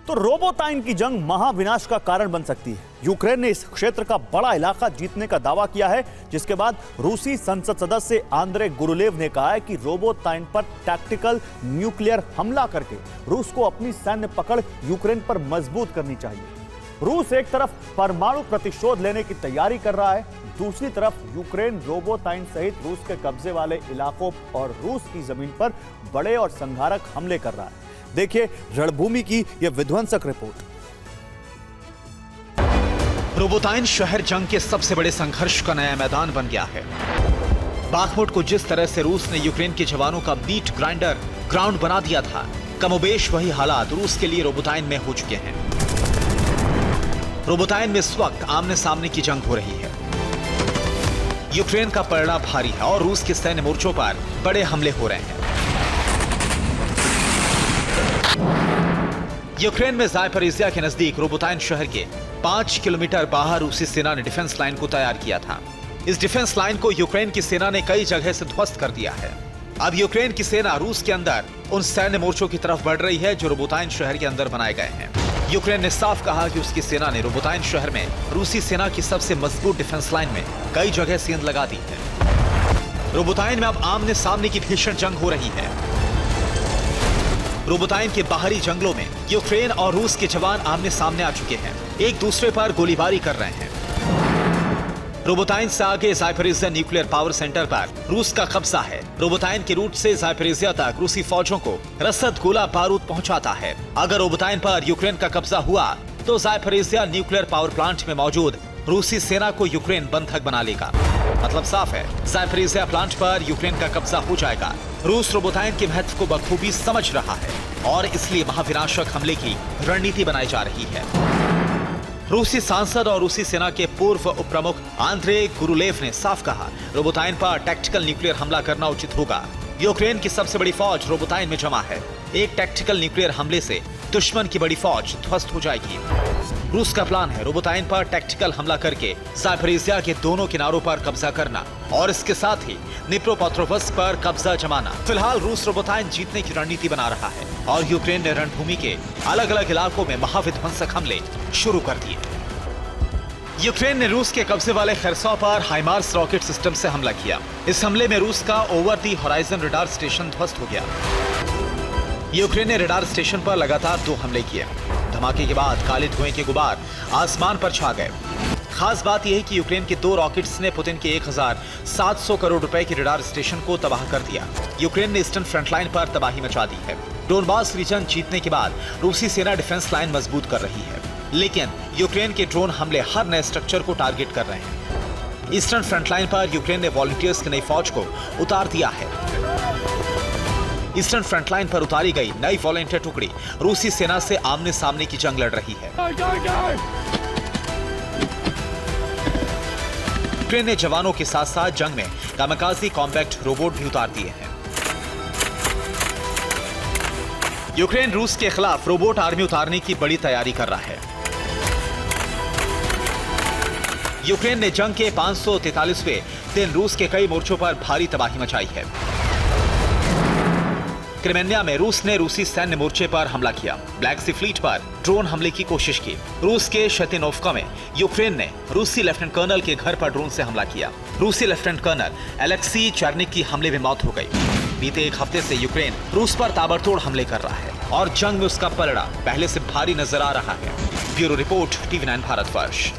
तो रोबोटाइन की जंग महाविनाश का कारण बन सकती है। यूक्रेन ने इस क्षेत्र का बड़ा इलाका जीतने का दावा किया है, जिसके बाद रूसी संसद सदस्य आंद्रे गुरुलेव ने कहा है कि रोबोटाइन पर टैक्टिकल न्यूक्लियर हमला करके रूस को अपनी सैन्य पकड़ यूक्रेन पर मजबूत करनी चाहिए। रूस एक तरफ परमाणु प्रतिशोध लेने की तैयारी कर रहा है, दूसरी तरफ यूक्रेन रोबोटाइन सहित रूस के कब्जे वाले इलाकों और रूस की जमीन पर बड़े और संघारक हमले कर रहा है। देखिए रणभूमि की यह विध्वंसक रिपोर्ट। रोबोटाइन शहर जंग के सबसे बड़े संघर्ष का नया मैदान बन गया है। बाखमुट को जिस तरह से रूस ने यूक्रेन के जवानों का मीट ग्राउंड बना दिया था, कमोबेश वही हालात रूस के लिए रोबोटाइन में हो चुके हैं। रोबोटाइन में इस वक्त आमने सामने की जंग हो रही है। यूक्रेन का पलड़ा भारी है और रूस के सैन्य मोर्चों पर बड़े हमले हो रहे हैं। यूक्रेन में ज़ापोरिज़िया के नजदीक रोबोटाइन शहर के 5 किलोमीटर बाहर रूसी सेना ने डिफेंस लाइन को तैयार किया था। इस डिफेंस लाइन को यूक्रेन की सेना ने कई जगह से ध्वस्त कर दिया है। अब यूक्रेन की सेना रूस के अंदर उन सैन्य मोर्चों की तरफ बढ़ रही है जो रोबोटाइन शहर के अंदर बनाए गए हैं। यूक्रेन ने साफ कहा कि उसकी सेना ने रोबोटाइन शहर में रूसी सेना की सबसे मजबूत डिफेंस लाइन में कई जगह सेंध लगा दी है। रोबोटाइन में अब आमने सामने की भीषण जंग हो रही है। रोबोटाइन के बाहरी जंगलों में यूक्रेन और रूस के जवान आमने सामने आ चुके हैं, एक दूसरे पर गोलीबारी कर रहे हैं। रोबोटाइन से आगे ज़ापोरिज़िया न्यूक्लियर पावर सेंटर पर रूस का कब्जा है। रोबोटाइन के रूट से ज़ापोरिज़िया तक रूसी फौजों को रसद गोला बारूद पहुंचाता है। अगर रोबोटाइन पर यूक्रेन का कब्जा हुआ तो ज़ापोरिज़िया न्यूक्लियर पावर प्लांट में मौजूद रूसी सेना को यूक्रेन बंधक बना लेगा। मतलब साफ है, ज़ापोरिज़िया प्लांट पर यूक्रेन का कब्जा हो जाएगा। रूस रोबोटाइन के महत्व को बखूबी समझ रहा है और इसलिए महाविनाशक हमले की रणनीति बनाई जा रही है। रूसी सांसद और रूसी सेना के पूर्व उप प्रमुख आंद्रे गुरुलेव ने साफ कहा, रोबोटाइन पर टैक्टिकल न्यूक्लियर हमला करना उचित होगा। यूक्रेन की सबसे बड़ी फौज रोबोटाइन में जमा है। एक टैक्टिकल न्यूक्लियर हमले से दुश्मन की बड़ी फौज ध्वस्त हो जाएगी। रूस का प्लान है रोबोटाइन पर टैक्टिकल हमला करके ज़ापोरिज़िया के दोनों किनारों पर कब्जा करना और इसके साथ ही निप्रोपेट्रोव्स्क पर कब्जा जमाना। फिलहाल रूस रोबोटाइन जीतने की रणनीति बना रहा है और यूक्रेन ने रणभूमि के अलग अलग इलाकों में महाविध्वंसक हमले शुरू कर दिए। यूक्रेन ने रूस के कब्जे वाले खरसों पर हाइमार्स रॉकेट सिस्टम से हमला किया। इस हमले में रूस का over the horizon radar station ध्वस्त हो गया। यूक्रेन ने रडार स्टेशन पर लगातार 2 हमले किए। धमाके के बाद काले धुएं के गुबार आसमान पर छा गए। खास बात यह है कि यूक्रेन के 2 रॉकेट्स ने पुतिन के 1700 करोड़ रुपए के रडार स्टेशन को तबाह कर दिया। यूक्रेन ने ईस्टर्न फ्रंटलाइन पर तबाही मचा दी है। डोनबास रीजन जीतने के बाद रूसी सेना डिफेंस लाइन मजबूत कर रही है, लेकिन यूक्रेन के ड्रोन हमले हर नए स्ट्रक्चर को टारगेट कर रहे हैं। ईस्टर्न फ्रंटलाइन पर यूक्रेन ने वॉलंटियर्स की नई फौज को उतार दिया है। ईस्टर्न फ्रंटलाइन पर उतारी गई नई वॉलंटियर टुकड़ी रूसी सेना से आमने सामने की जंग लड़ रही है। यूक्रेन ने जवानों के साथ साथ जंग में कामिकाज़ी कॉम्बैट रोबोट भी उतार दिए हैं। यूक्रेन रूस के खिलाफ रोबोट आर्मी उतारने की बड़ी तैयारी कर रहा है। यूक्रेन ने जंग के 543वें दिन रूस के कई मोर्चों पर भारी तबाही मचाई है। क्रिमिया में रूस ने रूसी सैन्य मोर्चे पर हमला किया। ब्लैक सी फ्लीट पर ड्रोन हमले की कोशिश की। रूस के शतिनोव्का में यूक्रेन ने रूसी लेफ्टिनेंट कर्नल के घर पर ड्रोन से हमला किया। रूसी लेफ्टिनेंट कर्नल एलेक्सी चेरनिक की हमले में मौत हो गई। बीते 1 हफ्ते से यूक्रेन रूस पर ताबड़तोड़ हमले कर रहा है और जंग में उसका पलड़ा पहले से भारी नजर आ रहा है। Bureau report, TV9 Bharatvarsh.